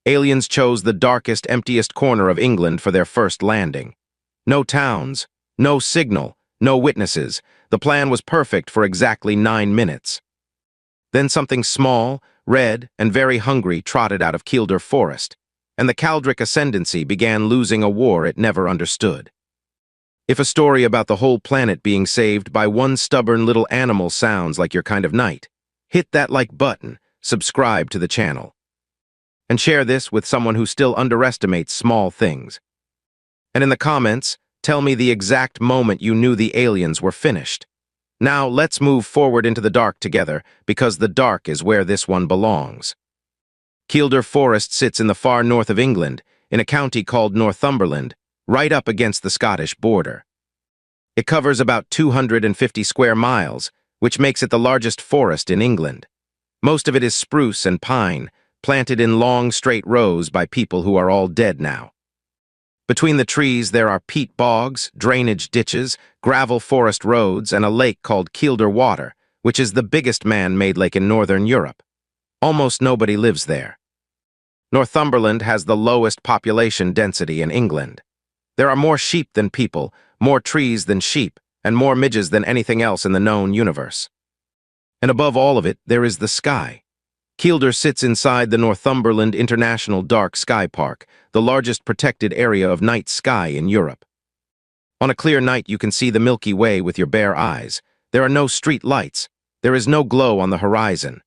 Aliens chose the darkest, emptiest corner of England for their first landing. No towns, no signal, no witnesses. The plan was perfect for exactly 9 minutes. Then something small, red, and very hungry trotted out of Kielder Forest, and the Caldric Ascendancy began losing a war it never understood. If a story about the whole planet being saved by one stubborn little animal sounds like your kind of night, hit that like button, subscribe to the channel, and share this with someone who still underestimates small things. And in the comments, tell me the exact moment you knew the aliens were finished. Now let's move forward into the dark together, because the dark is where this one belongs. Kielder Forest sits in the far north of England, in a county called Northumberland, right up against the Scottish border. It covers about 250 square miles, which makes it the largest forest in England. Most of it is spruce and pine, planted in long, straight rows by people who are all dead now. Between the trees there are peat bogs, drainage ditches, gravel forest roads, and a lake called Kielder Water, which is the biggest man-made lake in northern Europe. Almost nobody lives there. Northumberland has the lowest population density in England. There are more sheep than people, more trees than sheep, and more midges than anything else in the known universe. And above all of it, there is the sky. Kielder sits inside the Northumberland International Dark Sky Park, the largest protected area of night sky in Europe. On a clear night you can see the Milky Way with your bare eyes. There are no street lights. There is no glow on the horizon.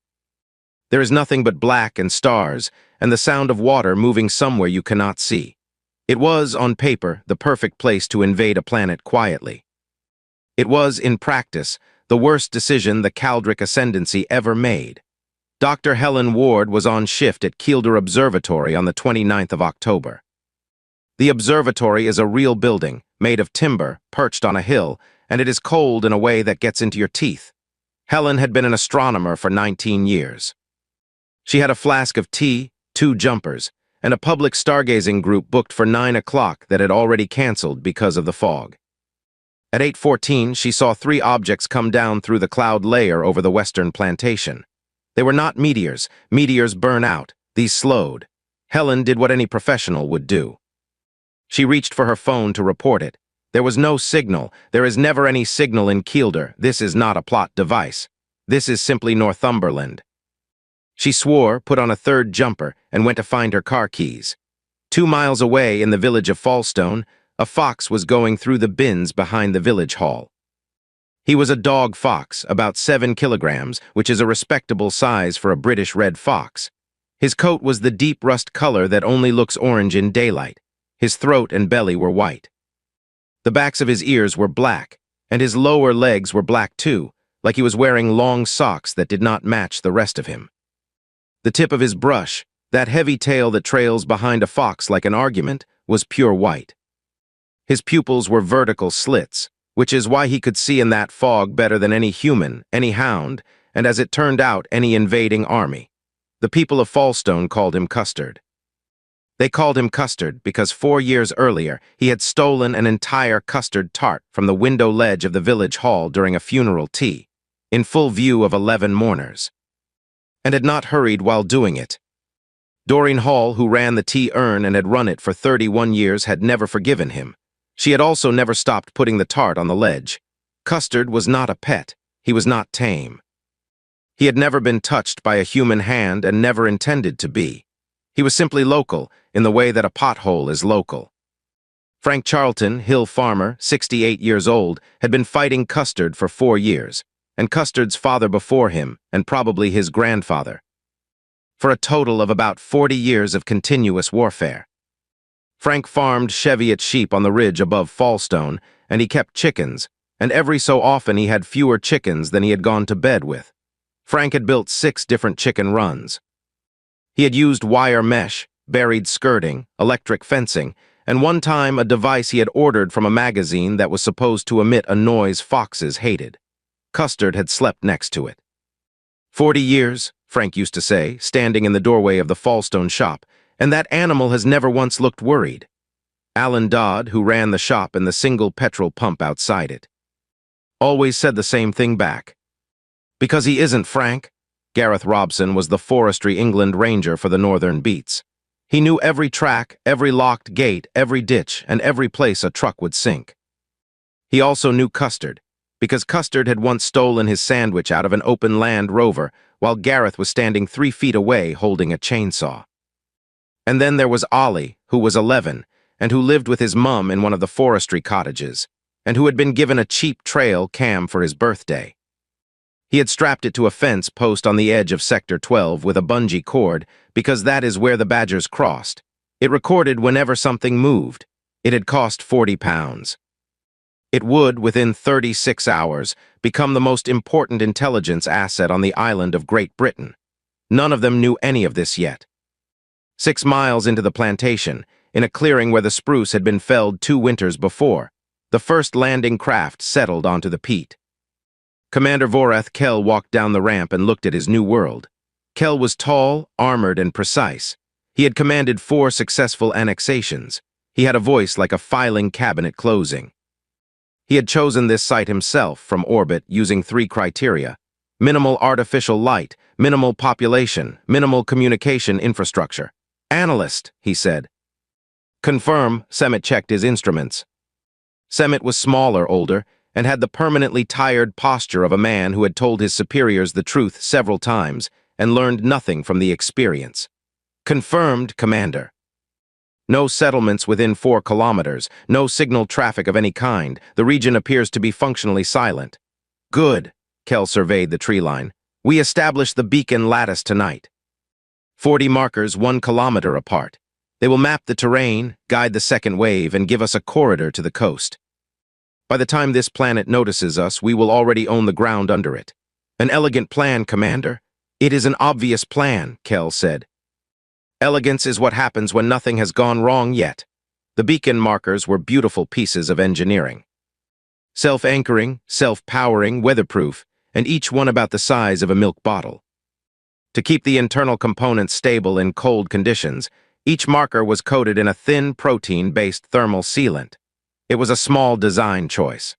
There is nothing but black and stars, and the sound of water moving somewhere you cannot see. It was, on paper, the perfect place to invade a planet quietly. It was, in practice, the worst decision the Caldric Ascendancy ever made. Dr. Helen Ward was on shift at Kielder Observatory on the 29th of October. The observatory is a real building, made of timber, perched on a hill, and it is cold in a way that gets into your teeth. Helen had been an astronomer for 19 years. She had a flask of tea, 2 jumpers, and a public stargazing group booked for 9 o'clock that had already canceled because of the fog. At 8:14, she saw 3 objects come down through the cloud layer over the western plantation. They were not meteors. Meteors burn out. These slowed. Helen did what any professional would do. She reached for her phone to report it. There was no signal. There is never any signal in Kielder. This is not a plot device. This is simply Northumberland. She swore, put on a 3rd jumper, and went to find her car keys. 2 miles away in the village of Falstone, a fox was going through the bins behind the village hall. He was a dog fox, about 7 kilograms, which is a respectable size for a British red fox. His coat was the deep rust color that only looks orange in daylight. His throat and belly were white. The backs of his ears were black, and his lower legs were black too, like he was wearing long socks that did not match the rest of him. The tip of his brush, that heavy tail that trails behind a fox like an argument, was pure white. His pupils were vertical slits, which is why he could see in that fog better than any human, any hound, and as it turned out, any invading army. The people of Falstone called him Custard. They called him Custard because 4 years earlier he had stolen an entire custard tart from the window ledge of the village hall during a funeral tea, in full view of 11 mourners, and had not hurried while doing it. Doreen Hall, who ran the tea urn and had run it for 31 years, had never forgiven him. She had also never stopped putting the tart on the ledge. Custard was not a pet. He was not tame. He had never been touched by a human hand and never intended to be. He was simply local, in the way that a pothole is local. Frank Charlton, hill farmer, 68 years old, had been fighting Custard for 4 years, and Custard's father before him, and probably his grandfather, for a total of about 40 years of continuous warfare. Frank farmed Cheviot sheep on the ridge above Falstone, and he kept chickens, and every so often he had fewer chickens than he had gone to bed with. Frank had built 6 different chicken runs. He had used wire mesh, buried skirting, electric fencing, and one time a device he had ordered from a magazine that was supposed to emit a noise foxes hated. Custard had slept next to it. 40 years, Frank used to say, standing in the doorway of the Falstone shop, and that animal has never once looked worried. Alan Dodd, who ran the shop and the single petrol pump outside it, always said the same thing back. Because he isn't Frank. Gareth Robson was the Forestry England Ranger for the Northern Beats. He knew every track, every locked gate, every ditch, and every place a truck would sink. He also knew Custard, because Custard had once stolen his sandwich out of an open Land Rover while Gareth was standing 3 feet away holding a chainsaw. And then there was Ollie, who was 11, and who lived with his mum in one of the forestry cottages, and who had been given a cheap trail cam for his birthday. He had strapped it to a fence post on the edge of Sector 12 with a bungee cord because that is where the Badgers crossed. It recorded whenever something moved. It had cost £40. It would, within 36 hours, become the most important intelligence asset on the island of Great Britain. None of them knew any of this yet. 6 miles into the plantation, in a clearing where the spruce had been felled 2 winters before, the first landing craft settled onto the peat. Commander Voreth Kell walked down the ramp and looked at his new world. Kell was tall, armored, and precise. He had commanded 4 successful annexations. He had a voice like a filing cabinet closing. He had chosen this site himself from orbit using 3 criteria: minimal artificial light, minimal population, minimal communication infrastructure. Analyst, he said. Confirm, Semet checked his instruments. Semet was smaller, older, and had the permanently tired posture of a man who had told his superiors the truth several times and learned nothing from the experience. Confirmed, Commander. No settlements within 4 kilometers, no signal traffic of any kind. The region appears to be functionally silent. Good, Kell surveyed the tree line. We established the beacon lattice tonight. 40 markers 1 kilometer apart. They will map the terrain, guide the second wave, and give us a corridor to the coast. By the time this planet notices us, we will already own the ground under it. An elegant plan, Commander. It is an obvious plan, Kell said. Elegance is what happens when nothing has gone wrong yet. The beacon markers were beautiful pieces of engineering. Self-anchoring, self-powering, weatherproof, and each one about the size of a milk bottle. To keep the internal components stable in cold conditions, each marker was coated in a thin protein-based thermal sealant. It was a small design choice.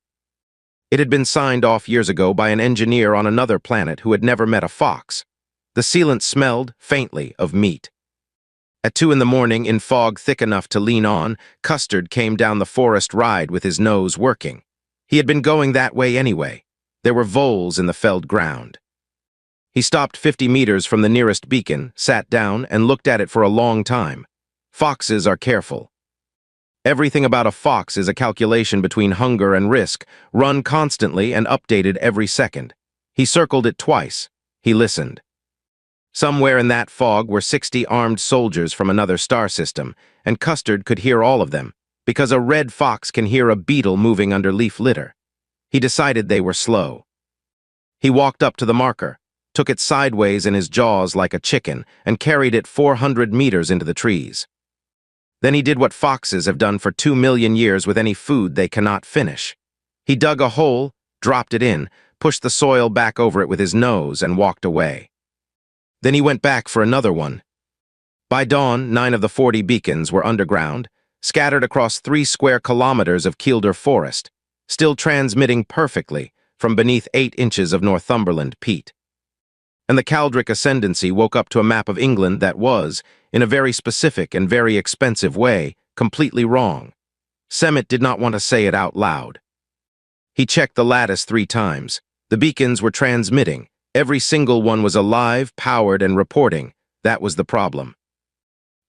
It had been signed off years ago by an engineer on another planet who had never met a fox. The sealant smelled, faintly, of meat. At 2 in the morning, in fog thick enough to lean on, Custard came down the forest ride with his nose working. He had been going that way anyway. There were voles in the felled ground. He stopped 50 meters from the nearest beacon, sat down, and looked at it for a long time. Foxes are careful. Everything about a fox is a calculation between hunger and risk, run constantly and updated every second. He circled it twice. He listened. Somewhere in that fog were 60 armed soldiers from another star system, and Custard could hear all of them, because a red fox can hear a beetle moving under leaf litter. He decided they were slow. He walked up to the marker, took it sideways in his jaws like a chicken, and carried it 400 meters into the trees. Then he did what foxes have done for 2 million years with any food they cannot finish. He dug a hole, dropped it in, pushed the soil back over it with his nose, and walked away. Then he went back for another one. By dawn, 9 of the 40 beacons were underground, scattered across 3 square kilometers of Kielder forest, still transmitting perfectly from beneath 8 inches of Northumberland peat. And the Caldric ascendancy woke up to a map of England that was, in a very specific and very expensive way, completely wrong. Semet did not want to say it out loud. He checked the lattice 3 times. The beacons were transmitting. Every single one was alive, powered, and reporting. That was the problem.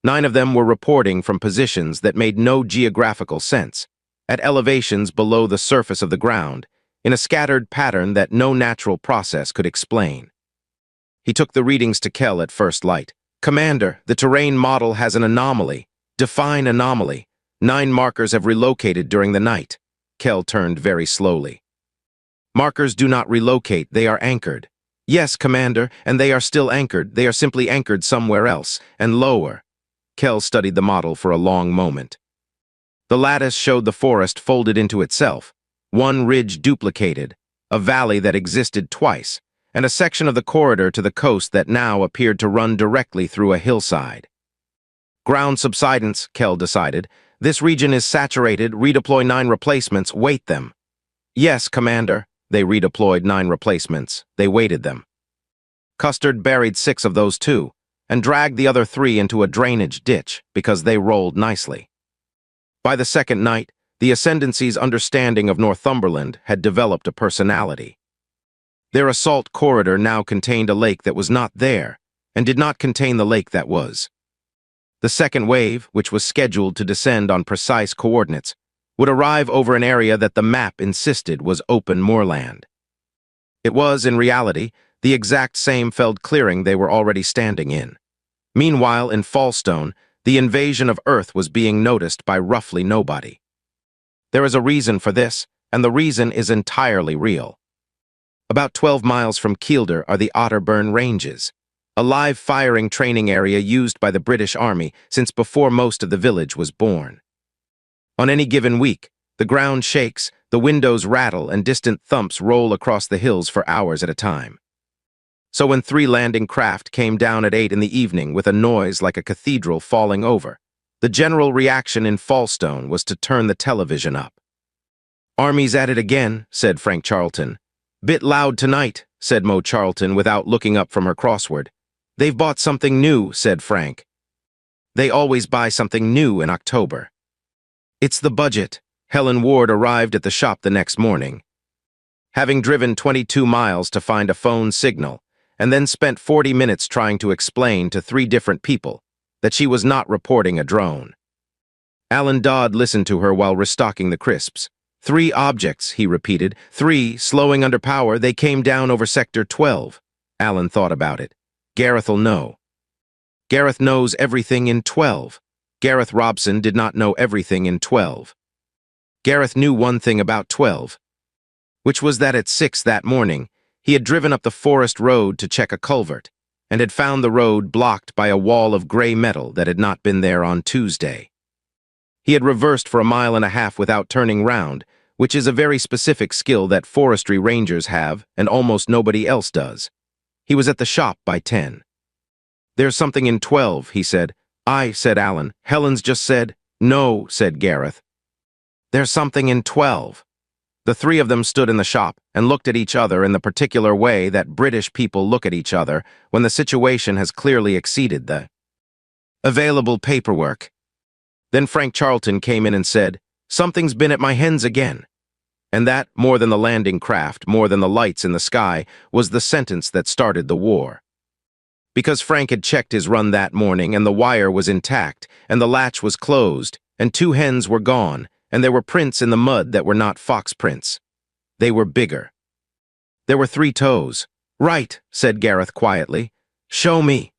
9 of them were reporting from positions that made no geographical sense, at elevations below the surface of the ground, in a scattered pattern that no natural process could explain. He took the readings to Kell at first light. Commander, the terrain model has an anomaly. Define anomaly. 9 markers have relocated during the night. Kell turned very slowly. Markers do not relocate, they are anchored. Yes, Commander, and they are still anchored. They are simply anchored somewhere else, and lower. Kell studied the model for a long moment. The lattice showed the forest folded into itself, one ridge duplicated, a valley that existed twice, and a section of the corridor to the coast that now appeared to run directly through a hillside. Ground subsidence, Kell decided. This region is saturated. Redeploy 9 replacements. Wait them. Yes, Commander. They redeployed 9 replacements. They waited them. Custard buried 6 of those too. and dragged the other 3 into a drainage ditch because they rolled nicely. By the second night, the Ascendancy's understanding of Northumberland had developed a personality. Their assault corridor now contained a lake that was not there, and did not contain the lake that was. The second wave, which was scheduled to descend on precise coordinates, would arrive over an area that the map insisted was open moorland. It was, in reality, the exact same felled clearing they were already standing in. Meanwhile, in Fallstone, the invasion of Earth was being noticed by roughly nobody. There is a reason for this, and the reason is entirely real. About 12 miles from Kielder are the Otterburn Ranges, a live firing training area used by the British Army since before most of the village was born. On any given week, the ground shakes, the windows rattle, and distant thumps roll across the hills for hours at a time. So when 3 landing craft came down at 8 in the evening with a noise like a cathedral falling over, the general reaction in Fallstone was to turn the television up. "Army's at it again," said Frank Charlton. "Bit loud tonight," said Mo Charlton without looking up from her crossword. "They've bought something new," said Frank. "They always buy something new in October." "It's the budget." Helen Ward arrived at the shop the next morning. Having driven 22 miles to find a phone signal, and then spent 40 minutes trying to explain to 3 different people that she was not reporting a drone. Alan Dodd listened to her while restocking the crisps. 3 objects, he repeated. 3, slowing under power, they came down over Sector 12. Alan thought about it. Gareth'll know. Gareth knows everything in 12. Gareth Robson did not know everything in 12. Gareth knew one thing about 12, which was that at 6 that morning, he had driven up the forest road to check a culvert, and had found the road blocked by a wall of gray metal that had not been there on Tuesday. He had reversed for 1.5 miles without turning round, which is a very specific skill that forestry rangers have and almost nobody else does. He was at the shop by 10. "There's something in 12, he said. "I," said Alan. "Helen's just said." "No," said Gareth. "There's something in 12. The 3 of them stood in the shop and looked at each other in the particular way that British people look at each other when the situation has clearly exceeded the available paperwork. Then Frank Charlton came in and said, "Something's been at my hens again." And that, more than the landing craft, more than the lights in the sky, was the sentence that started the war. Because Frank had checked his run that morning, and the wire was intact, and the latch was closed, and 2 hens were gone, and there were prints in the mud that were not fox prints. They were bigger. There were 3 toes. "Right," said Gareth quietly. "Show me."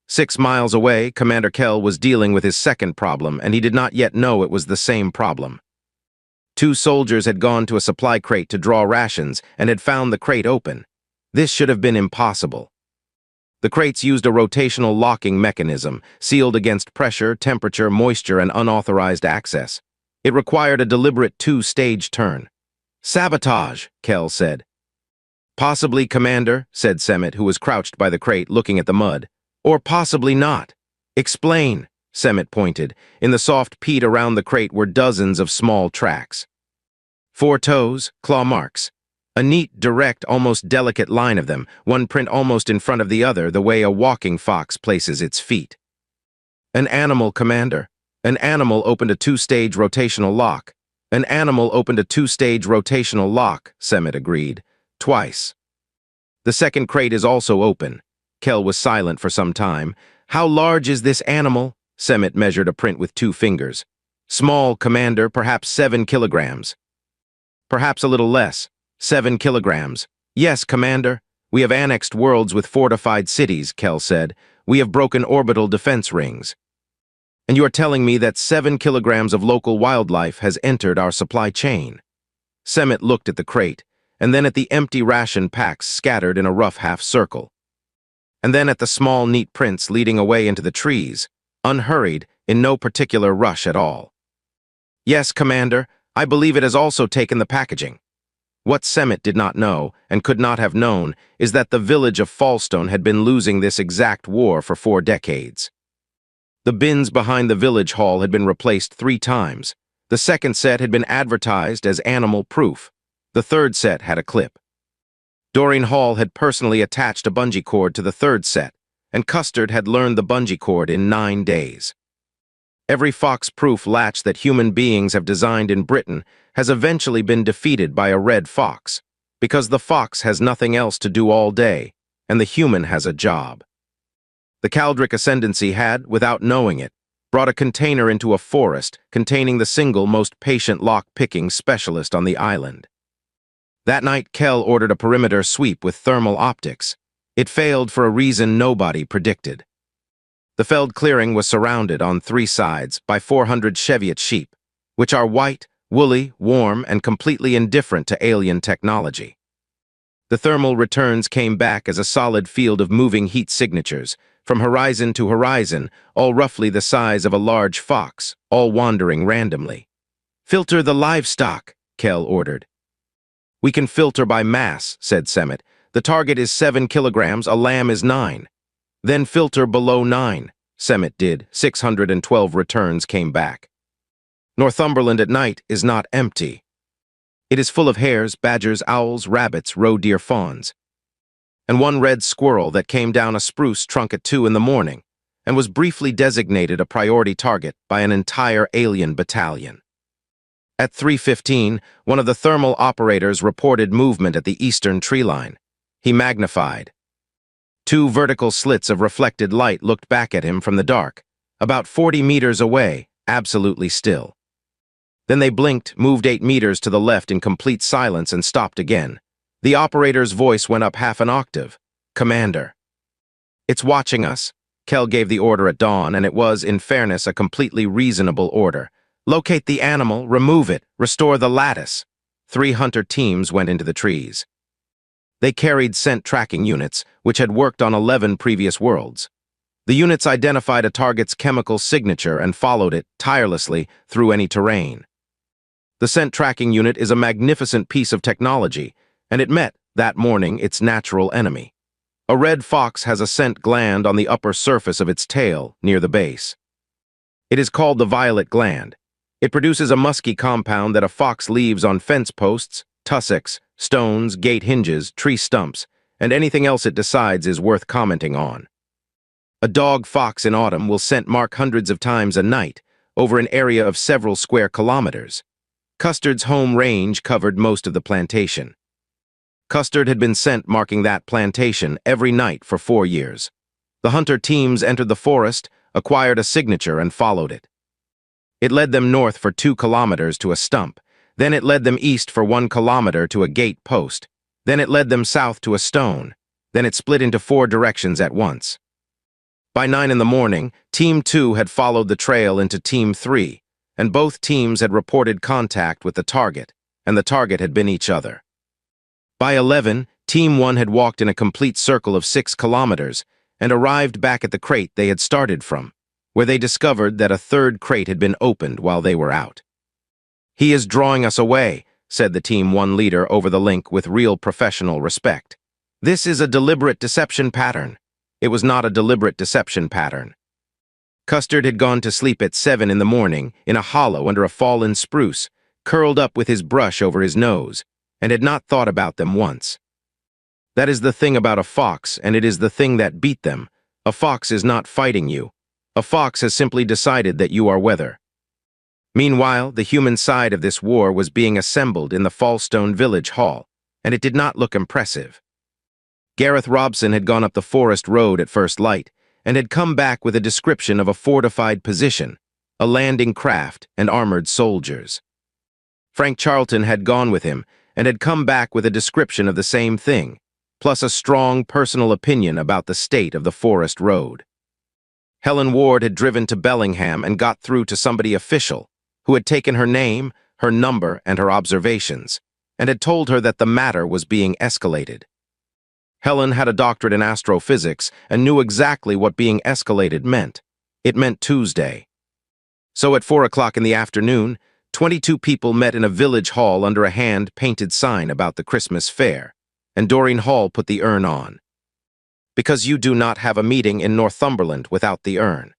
6 miles away, Commander Kell was dealing with his second problem, and he did not yet know it was the same problem. 2 soldiers had gone to a supply crate to draw rations and had found the crate open. This should have been impossible. The crates used a rotational locking mechanism, sealed against pressure, temperature, moisture, and unauthorized access. It required a deliberate 2-stage turn. "Sabotage," Kell said. "Possibly, Commander," said Semet, who was crouched by the crate looking at the mud. "Or possibly not." "Explain," Semet pointed. In the soft peat around the crate were dozens of small tracks. 4 toes, claw marks. A neat, direct, almost delicate line of them, one print almost in front of the other, the way a walking fox places its feet. "An animal, Commander. An animal opened a 2-stage rotational lock." "An animal opened a 2-stage rotational lock," Semet agreed. "Twice." "The second crate is also open." Kell was silent for some time. "How large is this animal?" Semet measured a print with 2 fingers. "Small, Commander, perhaps 7 kilograms. "Perhaps a little less. 7 kilograms. "Yes, Commander. We have annexed worlds with fortified cities," Kell said. "We have broken orbital defense rings." "And you are telling me that 7 kilograms of local wildlife has entered our supply chain?" Semet looked at the crate, and then at the empty ration packs scattered in a rough half-circle. And then at the small, neat prints leading away into the trees, unhurried, in no particular rush at all. "Yes, Commander, I believe it has also taken the packaging." What Semet did not know, and could not have known, is that the village of Fallstone had been losing this exact war for 4 decades. The bins behind the village hall had been replaced 3 times. The second set had been advertised as animal-proof. The third set had a clip. Doreen Hall had personally attached a bungee cord to the third set, and Custard had learned the bungee cord in 9 days. Every fox-proof latch that human beings have designed in Britain has eventually been defeated by a red fox, because the fox has nothing else to do all day, and the human has a job. The Caldric ascendancy had, without knowing it, brought a container into a forest containing the single most patient lock-picking specialist on the island. That night, Kell ordered a perimeter sweep with thermal optics. It failed for a reason nobody predicted. The felled clearing was surrounded on 3 sides by 400 Cheviot sheep, which are white, woolly, warm, and completely indifferent to alien technology. The thermal returns came back as a solid field of moving heat signatures, from horizon to horizon, all roughly the size of a large fox, all wandering randomly. "Filter the livestock," Kell ordered. "We can filter by mass," said Semet. "The target is 7 kilograms, a lamb is 9. "Then filter below 9, Semet did. 612 returns came back. Northumberland at night is not empty. It is full of hares, badgers, owls, rabbits, roe deer, fawns, and one red squirrel that came down a spruce trunk at 2 in the morning and was briefly designated a priority target by an entire alien battalion. At 3:15, one of the thermal operators reported movement at the eastern tree line. He magnified. 2 vertical slits of reflected light looked back at him from the dark, about 40 meters away, absolutely still. Then they blinked, moved 8 meters to the left in complete silence, and stopped again. The operator's voice went up half an octave. "Commander." "It's watching us." Kell gave the order at dawn, and it was, in fairness, a completely reasonable order. "Locate the animal, remove it, restore the lattice." 3 hunter teams went into the trees. They carried scent tracking units, which had worked on 11 previous worlds. The units identified a target's chemical signature and followed it tirelessly through any terrain. The scent tracking unit is a magnificent piece of technology, and it met, that morning, its natural enemy. A red fox has a scent gland on the upper surface of its tail, near the base. It is called the violet gland. It produces a musky compound that a fox leaves on fence posts, tussocks, stones, gate hinges, tree stumps, and anything else it decides is worth commenting on. A dog fox in autumn will scent mark hundreds of times a night over an area of several square kilometers. Custard's home range covered most of the plantation. Custard had been scent marking that plantation every night for 4 years. The hunter teams entered the forest, acquired a signature, and followed it. It led them north for 2 kilometers to a stump. Then it led them east for 1 kilometer to a gate post. Then it led them south to a stone. Then it split into 4 directions at once. By 9 in the morning, Team 2 had followed the trail into Team 3, and both teams had reported contact with the target, and the target had been each other. By 11, Team 1 had walked in a complete circle of 6 kilometers and arrived back at the crate they had started from, where they discovered that a 3rd crate had been opened while they were out. "He is drawing us away," said the Team 1 leader over the link with real professional respect. "This is a deliberate deception pattern." It was not a deliberate deception pattern. Custard had gone to sleep at 7 in the morning in a hollow under a fallen spruce, curled up with his brush over his nose, and had not thought about them once. That is the thing about a fox, and it is the thing that beat them. A fox is not fighting you. A fox has simply decided that you are weather. Meanwhile, the human side of this war was being assembled in the Fallstone village hall, and it did not look impressive. Gareth Robson had gone up the forest road at first light, and had come back with a description of a fortified position, a landing craft, and armored soldiers. Frank Charlton had gone with him, and had come back with a description of the same thing, plus a strong personal opinion about the state of the forest road. Helen Ward had driven to Bellingham and got through to somebody official, who had taken her name, her number, and her observations, and had told her that the matter was being escalated. Helen had a doctorate in astrophysics and knew exactly what being escalated meant. It meant Tuesday. So at 4 o'clock in the afternoon, 22 people met in a village hall under a hand-painted sign about the Christmas fair, and Doreen Hall put the urn on. "Because you do not have a meeting in Northumberland without the urn."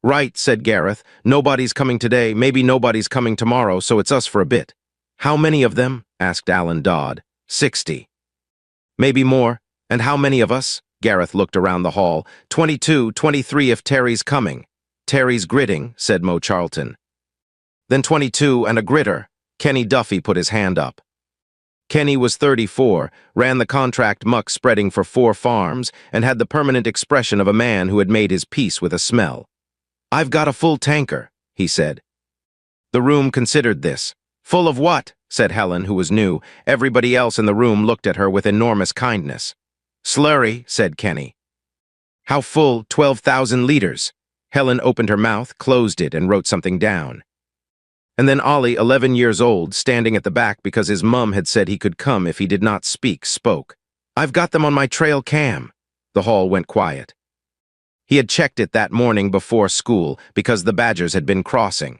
"Right," said Gareth. "Nobody's coming today, maybe nobody's coming tomorrow, so it's us for a bit." "How many of them?" asked Alan Dodd. 60. "Maybe more. And how many of us?" Gareth looked around the hall. 22, 23 if Terry's coming. Terry's gritting, said Mo Charlton. Then 22 and a gritter. Kenny Duffy put his hand up. Kenny was 34, ran the contract muck spreading for 4 farms, and had the permanent expression of a man who had made his peace with a smell. "I've got a full tanker," he said. The room considered this. "Full of what?" said Helen, who was new. Everybody else in the room looked at her with enormous kindness. "Slurry," said Kenny. "How full? 12,000 liters." Helen opened her mouth, closed it, and wrote something down. And then Ollie, 11 years old, standing at the back because his mum had said he could come if he did not speak, spoke. "I've got them on my trail cam." The hall went quiet. He had checked it that morning before school because the Badgers had been crossing.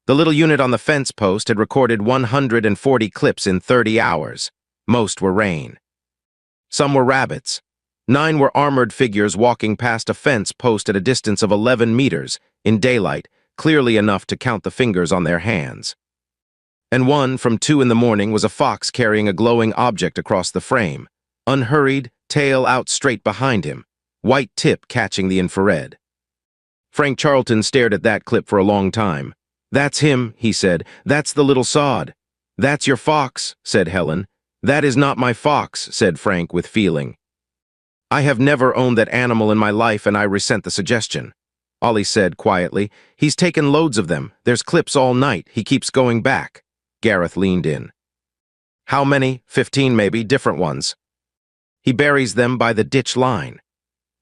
The little unit on the fence post had recorded 140 clips in 30 hours. Most were rain. Some were rabbits. 9 were armored figures walking past a fence post at a distance of 11 meters, in daylight, clearly enough to count the fingers on their hands. And 1 from 2 in the morning was a fox carrying a glowing object across the frame, unhurried, tail out straight behind him, white tip catching the infrared. Frank Charlton stared at that clip for a long time. "That's him," he said. "That's the little sod." "That's your fox," said Helen. "That is not my fox," said Frank with feeling. "I have never owned that animal in my life, and I resent the suggestion." Ollie said quietly. "He's taken loads of them. There's clips all night. He keeps going back." Gareth leaned in. "How many? 15 maybe, different ones." "He buries them by the ditch line."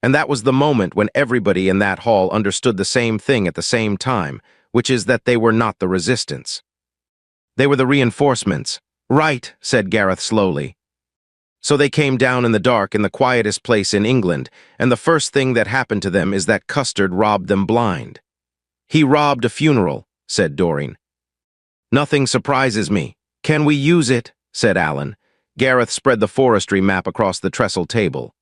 And that was the moment when everybody in that hall understood the same thing at the same time, which is that they were not the resistance. They were the reinforcements. "Right," said Gareth slowly. So they came down in the dark in the quietest place in England, and the first thing that happened to them is that Custard robbed them blind. "He robbed a funeral," said Doreen. "Nothing surprises me. Can we use it?" said Alan. Gareth spread the forestry map across the trestle table.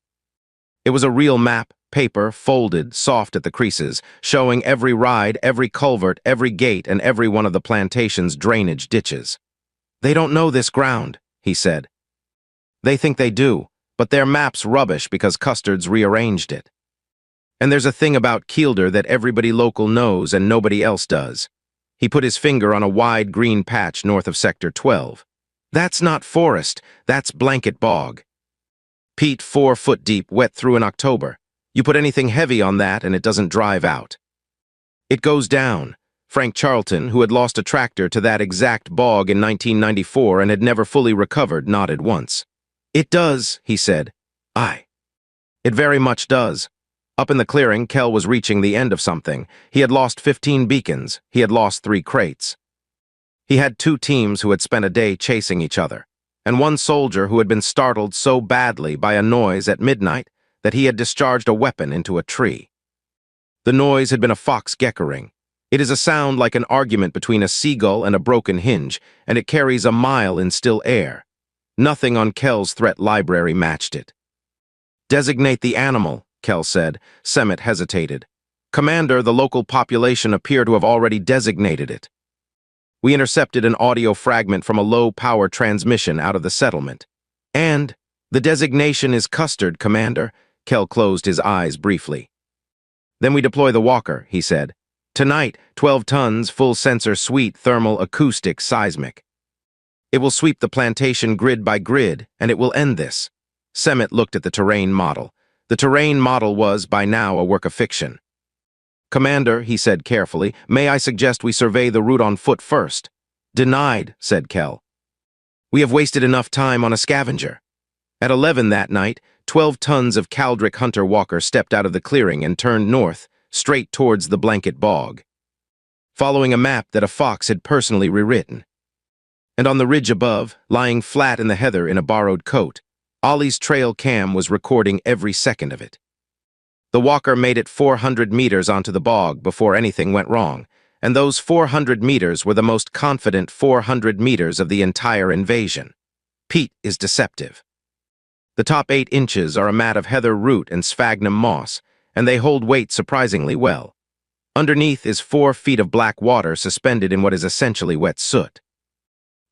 It was a real map, paper, folded, soft at the creases, showing every ride, every culvert, every gate, and every one of the plantation's drainage ditches. "They don't know this ground," he said. "They think they do, but their map's rubbish because Custard's rearranged it. And there's a thing about Kielder that everybody local knows and nobody else does." He put his finger on a wide green patch north of Sector 12. "That's not forest, that's blanket bog. Peat 4 foot deep, wet through in October. You put anything heavy on that and it doesn't drive out. It goes down." Frank Charlton, who had lost a tractor to that exact bog in 1994 and had never fully recovered, nodded once. "It does," he said. "Aye. It very much does." Up in the clearing, Kell was reaching the end of something. He had lost 15 beacons. He had lost 3 crates. He had 2 teams who had spent a day chasing each other, and 1 soldier who had been startled so badly by a noise at midnight that he had discharged a weapon into a tree. The noise had been a fox geckering. It is a sound like an argument between a seagull and a broken hinge, and it carries a mile in still air. Nothing on Kell's threat library matched it. "Designate the animal," Kell said. Semet hesitated. "Commander, the local population appear to have already designated it." We intercepted an audio fragment from a low-power transmission out of the settlement. "And the designation is Custard, Commander." Kell closed his eyes briefly. "Then we deploy the walker," he said. "Tonight, 12 tons, full sensor suite, thermal, acoustic, seismic. It will sweep the plantation grid by grid, and it will end this." Semet looked at the terrain model. The terrain model was, by now, a work of fiction. "Commander," he said carefully, "may I suggest we survey the route on foot first?" "Denied," said Kell. "We have wasted enough time on a scavenger." At 11 that night, 12 tons of Caldric Hunter Walker stepped out of the clearing and turned north, straight towards the blanket bog, following a map that a fox had personally rewritten. And on the ridge above, lying flat in the heather in a borrowed coat, Ollie's trail cam was recording every second of it. The walker made it 400 meters onto the bog before anything went wrong, and those 400 meters were the most confident 400 meters of the entire invasion. Peat is deceptive. The top 8 inches are a mat of heather root and sphagnum moss, and they hold weight surprisingly well. Underneath is 4 feet of black water suspended in what is essentially wet soot.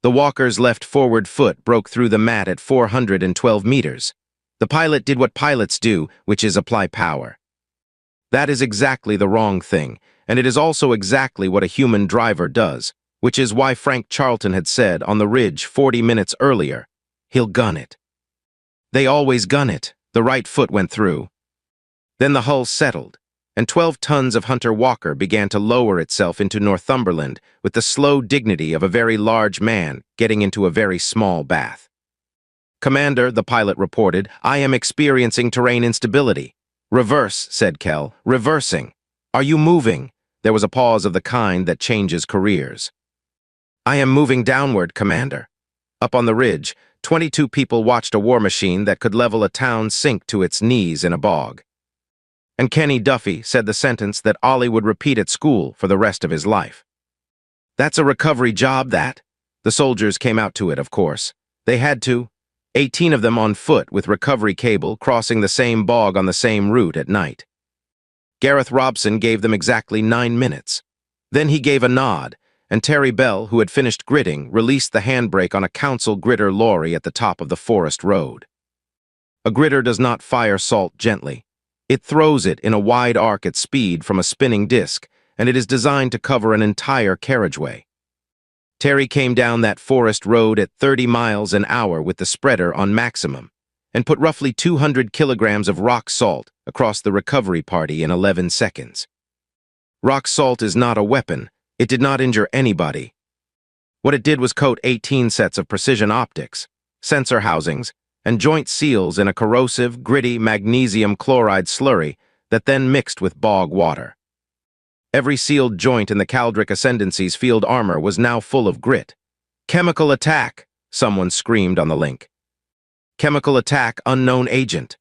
The walker's left forward foot broke through the mat at 412 meters. The pilot did what pilots do, which is apply power. That is exactly the wrong thing, and it is also exactly what a human driver does, which is why Frank Charlton had said on the ridge 40 minutes earlier, he'll gun it. They always gun it. The right foot went through. Then the hull settled, and 12 tons of Hunter Walker began to lower itself into Northumberland with the slow dignity of a very large man getting into a very small bath. "Commander," the pilot reported, "I am experiencing terrain instability." "Reverse," said Kell. "Reversing." "Are you moving?" There was a pause of the kind that changes careers. "I am moving downward, Commander." Up on the ridge, 22 people watched a war machine that could level a town sink to its knees in a bog. And Kenny Duffy said the sentence that Ollie would repeat at school for the rest of his life. "That's a recovery job, that." The soldiers came out to it, of course. They had to. 18 of them on foot with recovery cable crossing the same bog on the same route at night. Gareth Robson gave them exactly 9 minutes. Then he gave a nod, and Terry Bell, who had finished gridding, released the handbrake on a council gritter lorry at the top of the forest road. A gritter does not fire salt gently. It throws it in a wide arc at speed from a spinning disc, and it is designed to cover an entire carriageway. Terry came down that forest road at 30 miles an hour with the spreader on maximum, and put roughly 200 kilograms of rock salt across the recovery party in 11 seconds. Rock salt is not a weapon. It did not injure anybody. What it did was coat 18 sets of precision optics, sensor housings, and joint seals in a corrosive, gritty magnesium chloride slurry that then mixed with bog water. Every sealed joint in the Caldric Ascendancy's field armor was now full of grit. "Chemical attack," someone screamed on the link. "Chemical attack, unknown agent."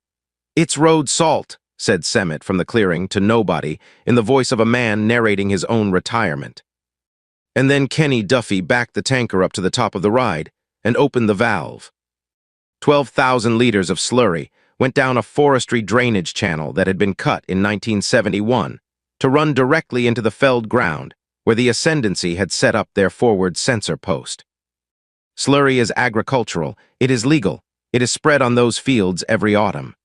"It's road salt," said Semmet from the clearing to nobody in the voice of a man narrating his own retirement. And then Kenny Duffy backed the tanker up to the top of the ride and opened the valve. 12,000 liters of slurry went down a forestry drainage channel that had been cut in 1971 to run directly into the felled ground where the Ascendancy had set up their forward sensor post. Slurry is agricultural, it is legal, it is spread on those fields every autumn.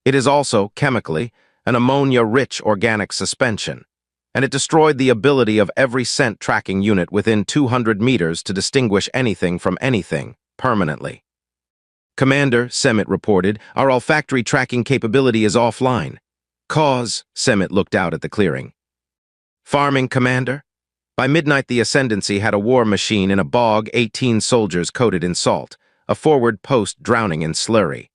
It is also, chemically, an ammonia-rich organic suspension, and it destroyed the ability of every scent tracking unit within 200 meters to distinguish anything from anything, permanently. "Commander," Semmet reported, "our olfactory tracking capability is offline." "Cause," Semmet looked out at the clearing. "Farming, Commander?" By midnight, the Ascendancy had a war machine in a bog, 18 soldiers coated in salt, a forward post drowning in slurry,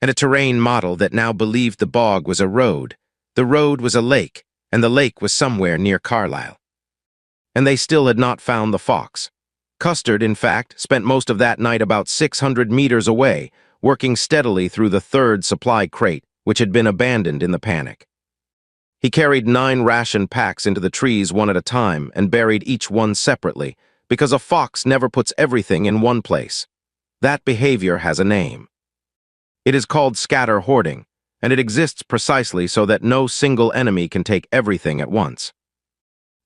and a terrain model that now believed the bog was a road. The road was a lake, and the lake was somewhere near Carlisle. And they still had not found the fox. Custard, in fact, spent most of that night about 600 meters away, working steadily through the third supply crate, which had been abandoned in the panic. He carried 9 ration packs into the trees one at a time and buried each one separately, because a fox never puts everything in one place. That behavior has a name. It is called scatter hoarding, and it exists precisely so that no single enemy can take everything at once.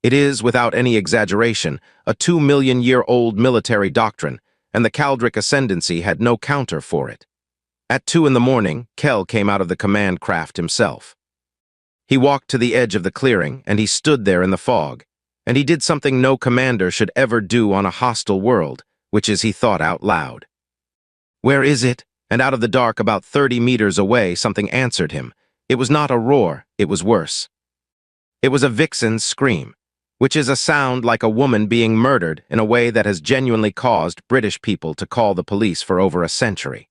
It is, without any exaggeration, a 2-million-year-old military doctrine, and the Caldric Ascendancy had no counter for it. At 2 in the morning, Kell came out of the command craft himself. He walked to the edge of the clearing, and he stood there in the fog, and he did something no commander should ever do on a hostile world, which is he thought out loud. "Where is it?" And out of the dark about 30 meters away, something answered him. It was not a roar, it was worse. It was a vixen's scream, which is a sound like a woman being murdered in a way that has genuinely caused British people to call the police for over a century.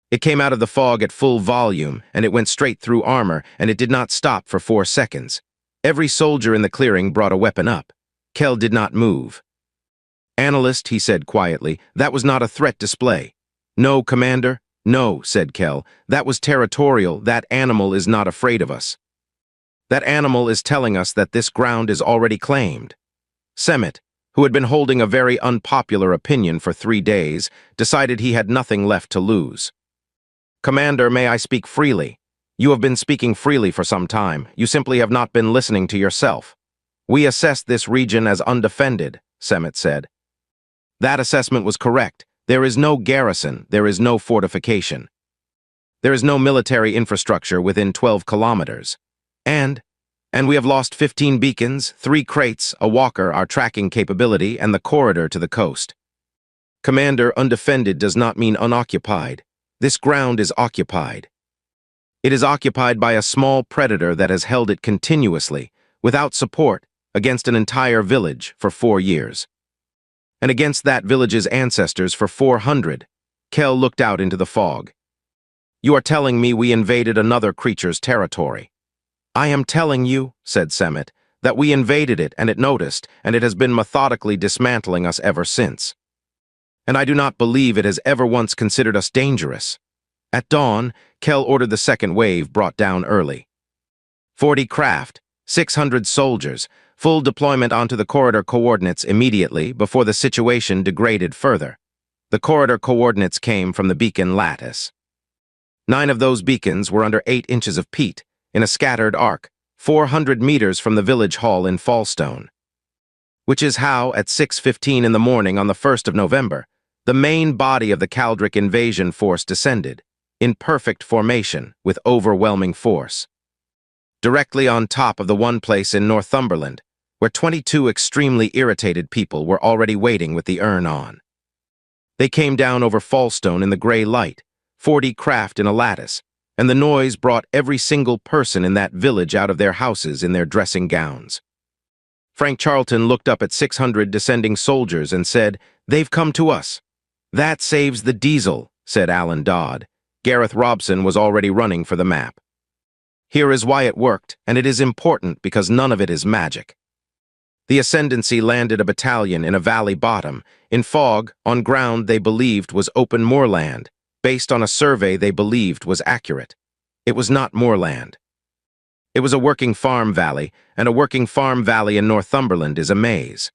It came out of the fog at full volume, and it went straight through armor, and it did not stop for 4 seconds. Every soldier in the clearing brought a weapon up. Kell did not move. "Analyst," he said quietly, "that was not a threat display." "No, Commander." "No," said Kell. "That was territorial. That animal is not afraid of us. That animal is telling us that this ground is already claimed." Semmet, who had been holding a very unpopular opinion for 3 days, decided he had nothing left to lose. "Commander, may I speak freely? You have been speaking freely for some time. You simply have not been listening to yourself. We assessed this region as undefended," Semmet said. "That assessment was correct. There is no garrison, there is no fortification. There is no military infrastructure within 12 kilometers. And we have lost 15 beacons, 3 crates, a walker, our tracking capability, and the corridor to the coast. Commander, undefended does not mean unoccupied. This ground is occupied. It is occupied by a small predator that has held it continuously, without support, against an entire village for 4 years. And against that village's ancestors for 400. Kell looked out into the fog. You are telling me we invaded another creature's territory. I am telling you, said Semet, that we invaded it and it noticed, and it has been methodically dismantling us ever since. And I do not believe it has ever once considered us dangerous. At dawn, Kell ordered the second wave brought down early. 40 craft, 600 soldiers, full deployment onto the corridor coordinates immediately before the situation degraded further. The corridor coordinates came from the beacon lattice. 9 of those beacons were under 8 inches of peat, in a scattered arc, 400 meters from the village hall in Fallstone. Which is how, at 6:15 in the morning on the 1st of November, the main body of the Caldric invasion force descended, in perfect formation, with overwhelming force. Directly on top of the one place in Northumberland, where 22 extremely irritated people were already waiting with the urn on. They came down over Fallstone in the gray light, 40 craft in a lattice, and the noise brought every single person in that village out of their houses in their dressing gowns. Frank Charlton looked up at 600 descending soldiers and said, "They've come to us." "That saves the diesel," said Alan Dodd. Gareth Robson was already running for the map. "Here is why it worked, and it is important because none of it is magic." The Ascendancy landed a battalion in a valley bottom, in fog, on ground they believed was open moorland, based on a survey they believed was accurate. It was not moorland. It was a working farm valley, and a working farm valley in Northumberland is a maze.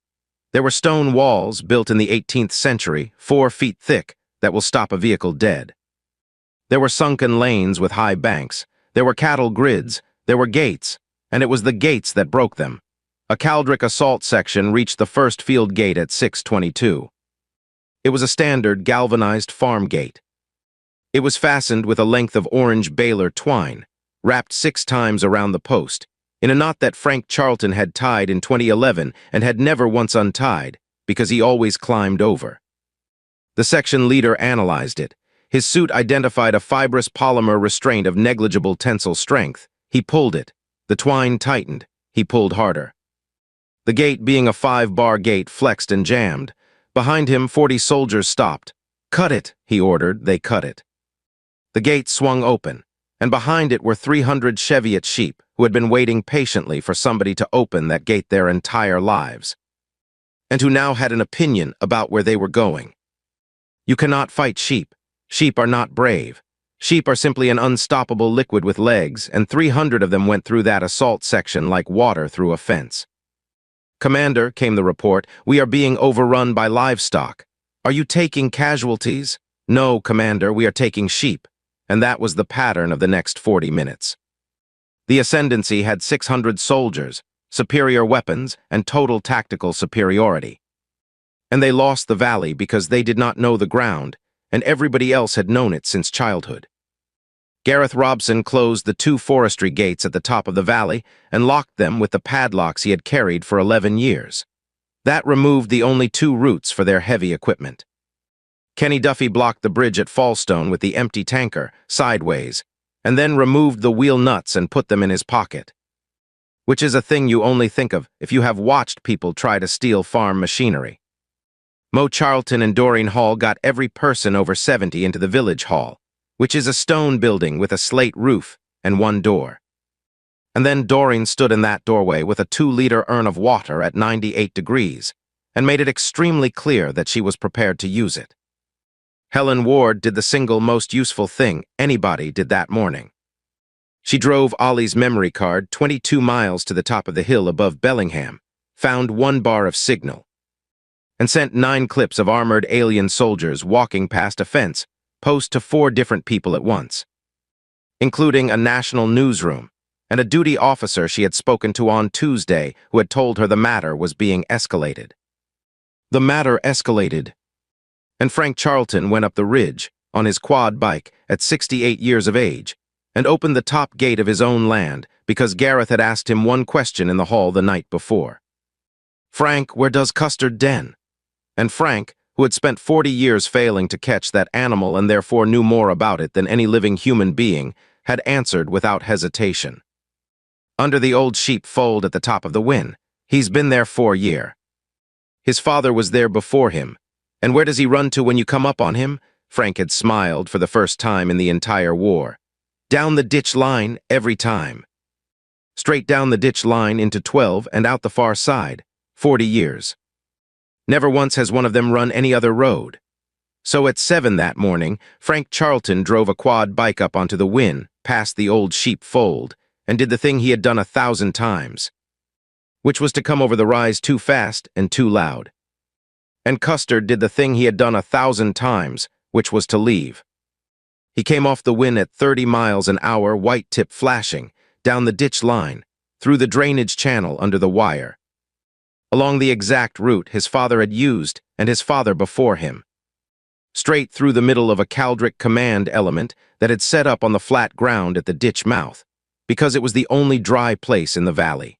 There were stone walls built in the 18th century, 4 feet thick, that will stop a vehicle dead. There were sunken lanes with high banks. There were cattle grids. There were gates, and it was the gates that broke them. A Caldric assault section reached the first field gate at 6:22. It was a standard galvanized farm gate. It was fastened with a length of orange baler twine, wrapped 6 times around the post, in a knot that Frank Charlton had tied in 2011 and had never once untied, because he always climbed over. The section leader analyzed it. His suit identified a fibrous polymer restraint of negligible tensile strength. He pulled it. The twine tightened. He pulled harder. The gate, being a 5-bar gate, flexed and jammed. Behind him, 40 soldiers stopped. "Cut it," he ordered. They cut it. The gate swung open, and behind it were 300 Cheviot sheep who had been waiting patiently for somebody to open that gate their entire lives, and who now had an opinion about where they were going. You cannot fight sheep. Sheep are not brave. Sheep are simply an unstoppable liquid with legs, and 300 of them went through that assault section like water through a fence. "Commander," came the report, "we are being overrun by livestock. Are you taking casualties?" "No, Commander, we are taking sheep." And that was the pattern of the next 40 minutes. The Ascendancy had 600 soldiers, superior weapons, and total tactical superiority. And they lost the valley because they did not know the ground, and everybody else had known it since childhood. Gareth Robson closed the 2 forestry gates at the top of the valley and locked them with the padlocks he had carried for 11 years. That removed the only 2 routes for their heavy equipment. Kenny Duffy blocked the bridge at Fallstone with the empty tanker, sideways, and then removed the wheel nuts and put them in his pocket. Which is a thing you only think of if you have watched people try to steal farm machinery. Mo Charlton and Doreen Hall got every person over 70 into the village hall, which is a stone building with a slate roof and 1 door. And then Doreen stood in that doorway with a 2-liter urn of water at 98 degrees and made it extremely clear that she was prepared to use it. Helen Ward did the single most useful thing anybody did that morning. She drove Ollie's memory card 22 miles to the top of the hill above Bellingham, found 1 bar of signal, and sent 9 clips of armored alien soldiers walking past a fence, posed to 4 different people at once, including a national newsroom and a duty officer she had spoken to on Tuesday who had told her the matter was being escalated. The matter escalated, and Frank Charlton went up the ridge, on his quad bike at 68 years of age, and opened the top gate of his own land because Gareth had asked him one question in the hall the night before. "Frank, where does Custard den?" And Frank, who had spent 40 years failing to catch that animal and therefore knew more about it than any living human being, had answered without hesitation. "Under the old sheep fold at the top of the Wyn. He's been there 4 years. His father was there before him. And where does he run to when you come up on him?" Frank had smiled for the first time in the entire war. "Down the ditch line every time. Straight down the ditch line into 12 and out the far side. 40 years. Never once has one of them run any other road." So at 7 that morning, Frank Charlton drove a quad bike up onto the Wyn, past the old sheep fold, and did the thing he had done 1,000 times, which was to come over the rise too fast and too loud. And Custard did the thing he had done 1,000 times, which was to leave. He came off the Wyn at 30 miles an hour, white tip flashing, down the ditch line, through the drainage channel under the wire, along the exact route his father had used and his father before him, straight through the middle of a Caldric command element that had set up on the flat ground at the ditch mouth, because it was the only dry place in the valley.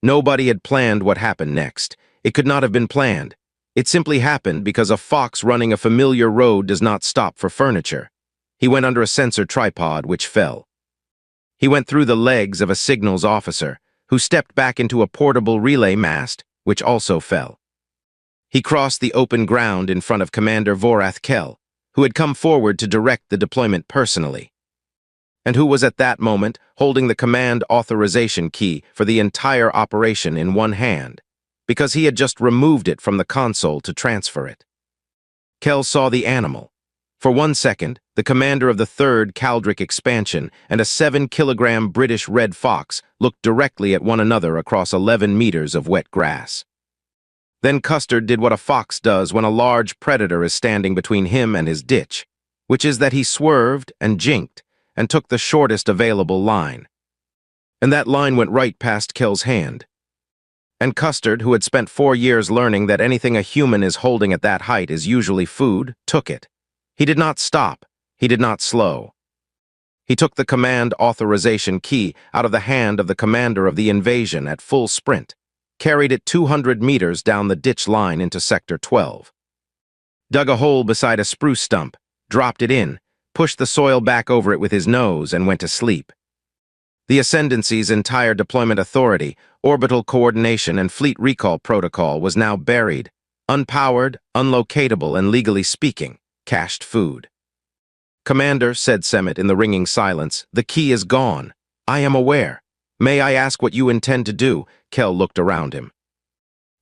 Nobody had planned what happened next. It could not have been planned. It simply happened because a fox running a familiar road does not stop for furniture. He went under a sensor tripod, which fell. He went through the legs of a signals officer, who stepped back into a portable relay mast, which also fell. He crossed the open ground in front of Commander Vorath Kell, who had come forward to direct the deployment personally, and who was at that moment holding the command authorization key for the entire operation in one hand, because he had just removed it from the console to transfer it. Kell saw the animal. For 1 second, the commander of the 3rd Caldric expansion and a 7-kilogram British red fox looked directly at one another across 11 meters of wet grass. Then Custard did what a fox does when a large predator is standing between him and his ditch, which is that he swerved and jinked and took the shortest available line. And that line went right past Kell's hand. And Custard, who had spent 4 years learning that anything a human is holding at that height is usually food, took it. He did not stop. He did not slow. He took the command authorization key out of the hand of the commander of the invasion at full sprint, carried it 200 meters down the ditch line into Sector 12, dug a hole beside a spruce stump, dropped it in, pushed the soil back over it with his nose, and went to sleep. The Ascendancy's entire deployment authority, orbital coordination, and fleet recall protocol was now buried, unpowered, unlocatable, and legally speaking, cached food. "Commander," said Semet in the ringing silence, "the key is gone. I am aware. May I ask what you intend to do?" Kell looked around him.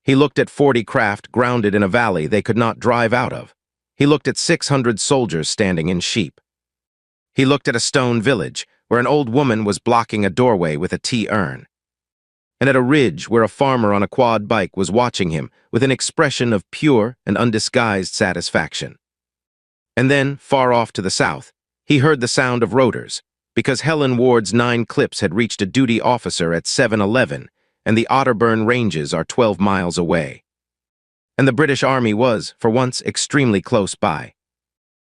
He looked at 40 craft grounded in a valley they could not drive out of. He looked at 600 soldiers standing in sheep. He looked at a stone village where an old woman was blocking a doorway with a tea urn, and at a ridge where a farmer on a quad bike was watching him with an expression of pure and undisguised satisfaction. And then, far off to the south, he heard the sound of rotors, because Helen Ward's 9 clips had reached a duty officer at 7:11, and the Otterburn Ranges are 12 miles away. And the British Army was, for once, extremely close by.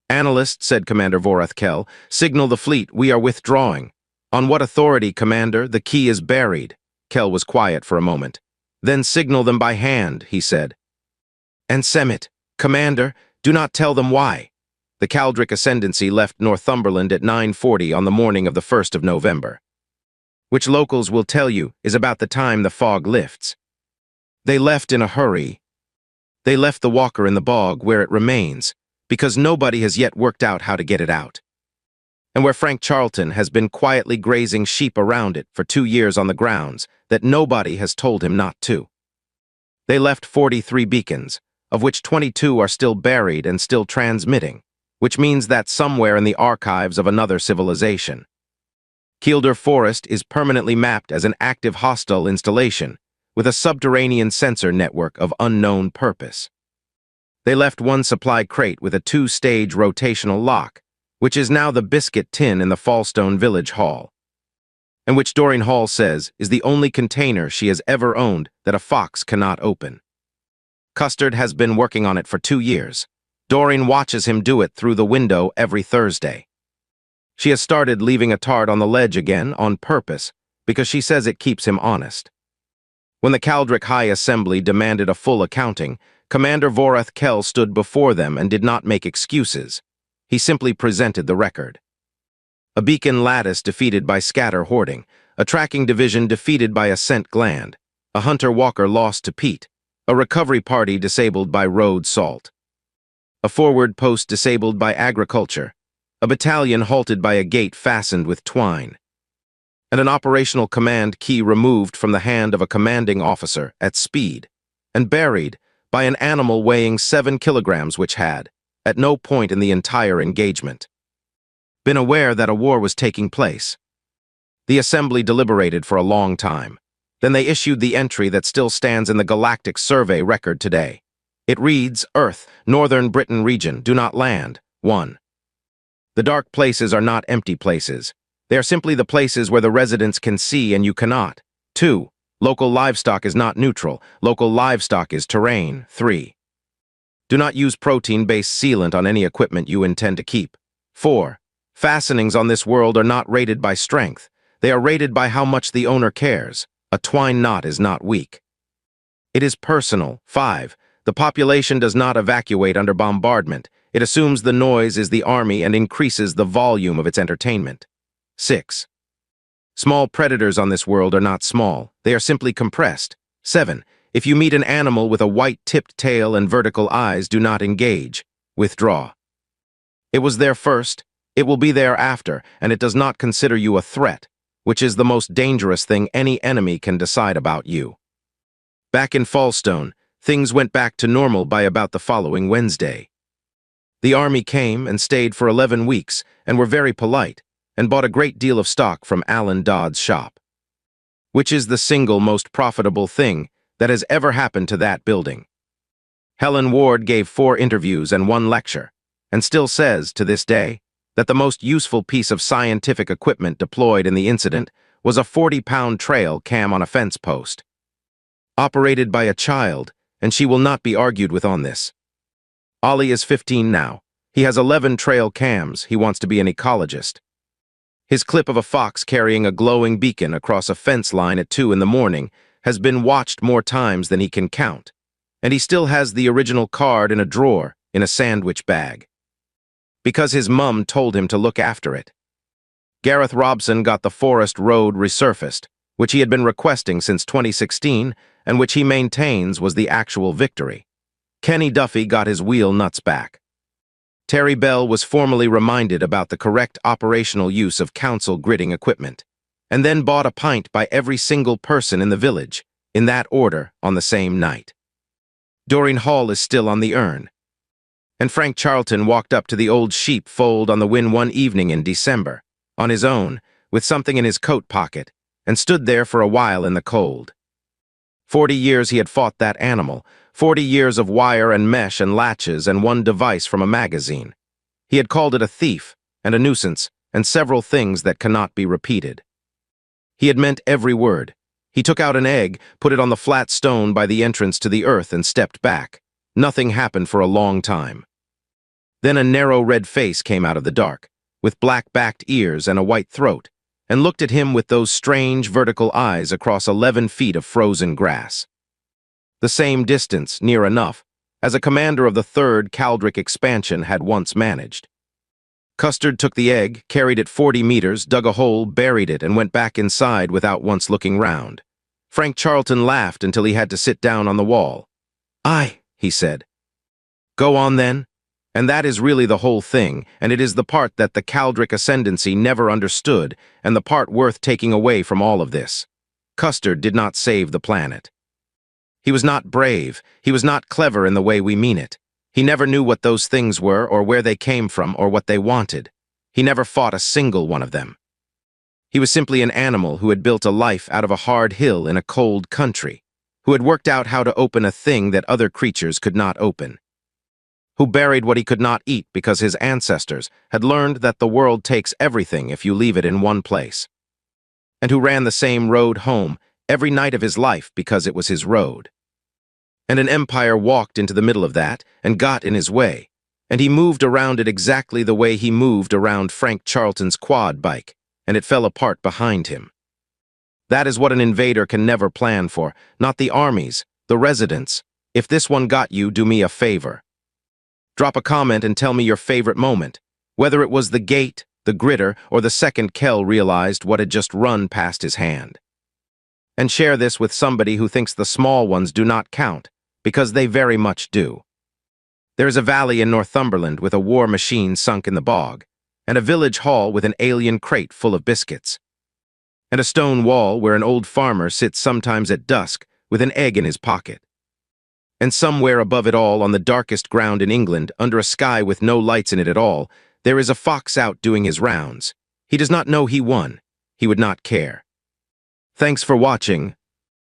"Analyst," said Commander Vorath Kell, "signal the fleet, we are withdrawing." "On what authority, Commander? The key is buried." Kell was quiet for a moment. "Then signal them by hand," he said. "And Semet, Commander, do not tell them why." The Caldric Ascendancy left Northumberland at 9:40 on the morning of the 1st of November, which locals will tell you is about the time the fog lifts. They left in a hurry. They left the walker in the bog where it remains, because nobody has yet worked out how to get it out, and where Frank Charlton has been quietly grazing sheep around it for 2 years on the grounds that nobody has told him not to. They left 43 beacons, of which 22 are still buried and still transmitting, which means that somewhere in the archives of another civilization, Kielder Forest is permanently mapped as an active hostile installation with a subterranean sensor network of unknown purpose. They left 1 supply crate with a 2-stage rotational lock, which is now the biscuit tin in the Fallstone Village Hall, and which Doreen Hall says is the only container she has ever owned that a fox cannot open. Custard has been working on it for 2 years. Doreen watches him do it through the window every Thursday. She has started leaving a tart on the ledge again on purpose because she says it keeps him honest. When the Caldric High Assembly demanded a full accounting, Commander Vorath Kell stood before them and did not make excuses. He simply presented the record. A beacon lattice defeated by scatter hoarding, a tracking division defeated by a scent gland, a hunter-walker lost to peat, a recovery party disabled by road salt, a forward post disabled by agriculture, a battalion halted by a gate fastened with twine, and an operational command key removed from the hand of a commanding officer at speed, and buried by an animal weighing 7 kilograms which had, at no point in the entire engagement, been aware that a war was taking place. The Assembly deliberated for a long time. Then they issued the entry that still stands in the Galactic survey record today. It reads, Earth, Northern Britain region, do not land. 1. The dark places are not empty places. They are simply the places where the residents can see and you cannot. 2. Local livestock is not neutral. Local livestock is terrain. 3. Do not use protein-based sealant on any equipment you intend to keep. 4. Fastenings on this world are not rated by strength. They are rated by how much the owner cares. A twine knot is not weak. It is personal. 5. The population does not evacuate under bombardment. It assumes the noise is the army and increases the volume of its entertainment. 6. Small predators on this world are not small. They are simply compressed. 7. If you meet an animal with a white-tipped tail and vertical eyes, do not engage. Withdraw. It was there first, it will be there after, and it does not consider you a threat, which is the most dangerous thing any enemy can decide about you. Back in Fallstone, things went back to normal by about the following Wednesday. The army came and stayed for 11 weeks and were very polite and bought a great deal of stock from Alan Dodd's shop, which is the single most profitable thing that has ever happened to that building. Helen Ward gave 4 interviews and 1 lecture, and still says, to this day, that the most useful piece of scientific equipment deployed in the incident was a 40-pound trail cam on a fence post. Operated by a child, and she will not be argued with on this. Ollie is 15 now. He has 11 trail cams. He wants to be an ecologist. His clip of a fox carrying a glowing beacon across a fence line at 2 in the morning has been watched more times than he can count, and he still has the original card in a drawer in a sandwich bag, because his mum told him to look after it. Gareth Robson got the Forest Road resurfaced, which he had been requesting since 2016 and which he maintains was the actual victory. Kenny Duffy got his wheel nuts back. Terry Bell was formally reminded about the correct operational use of council gridding equipment, and then bought a pint by every single person in the village, in that order, on the same night. Doreen Hall is still on the urn, and Frank Charlton walked up to the old sheep fold on the Wynn one evening in December, on his own, with something in his coat pocket, and stood there for a while in the cold. 40 years he had fought that animal, 40 years of wire and mesh and latches and one device from a magazine. He had called it a thief and a nuisance and several things that cannot be repeated. He had meant every word. He took out an egg, put it on the flat stone by the entrance to the earth and stepped back. Nothing happened for a long time. Then a narrow red face came out of the dark, with black-backed ears and a white throat, and looked at him with those strange vertical eyes across 11 feet of frozen grass. The same distance, near enough, as a commander of the 3rd Caldric expansion had once managed. Custard took the egg, carried it 40 meters, dug a hole, buried it, and went back inside without once looking round. Frank Charlton laughed until he had to sit down on the wall. "Aye," he said. "Go on then. And that is really the whole thing, and it is the part that the Caldric ascendancy never understood, and the part worth taking away from all of this. Custard did not save the planet. He was not brave, he was not clever in the way we mean it. He never knew what those things were, or where they came from, or what they wanted. He never fought a single one of them. He was simply an animal who had built a life out of a hard hill in a cold country, who had worked out how to open a thing that other creatures could not open, who buried what he could not eat because his ancestors had learned that the world takes everything if you leave it in one place, and who ran the same road home every night of his life because it was his road. And an empire walked into the middle of that and got in his way, and he moved around it exactly the way he moved around Frank Charlton's quad bike, and it fell apart behind him. That is what an invader can never plan for, not the armies, the residents. If this one got you, do me a favor. Drop a comment and tell me your favorite moment, whether it was the gate, the gritter, or the second Kel realized what had just run past his hand. And share this with somebody who thinks the small ones do not count, because they very much do. There is a valley in Northumberland with a war machine sunk in the bog, and a village hall with an alien crate full of biscuits, and a stone wall where an old farmer sits sometimes at dusk with an egg in his pocket. And somewhere above it all, on the darkest ground in England, under a sky with no lights in it at all, there is a fox out doing his rounds. He does not know he won. He would not care. Thanks for watching.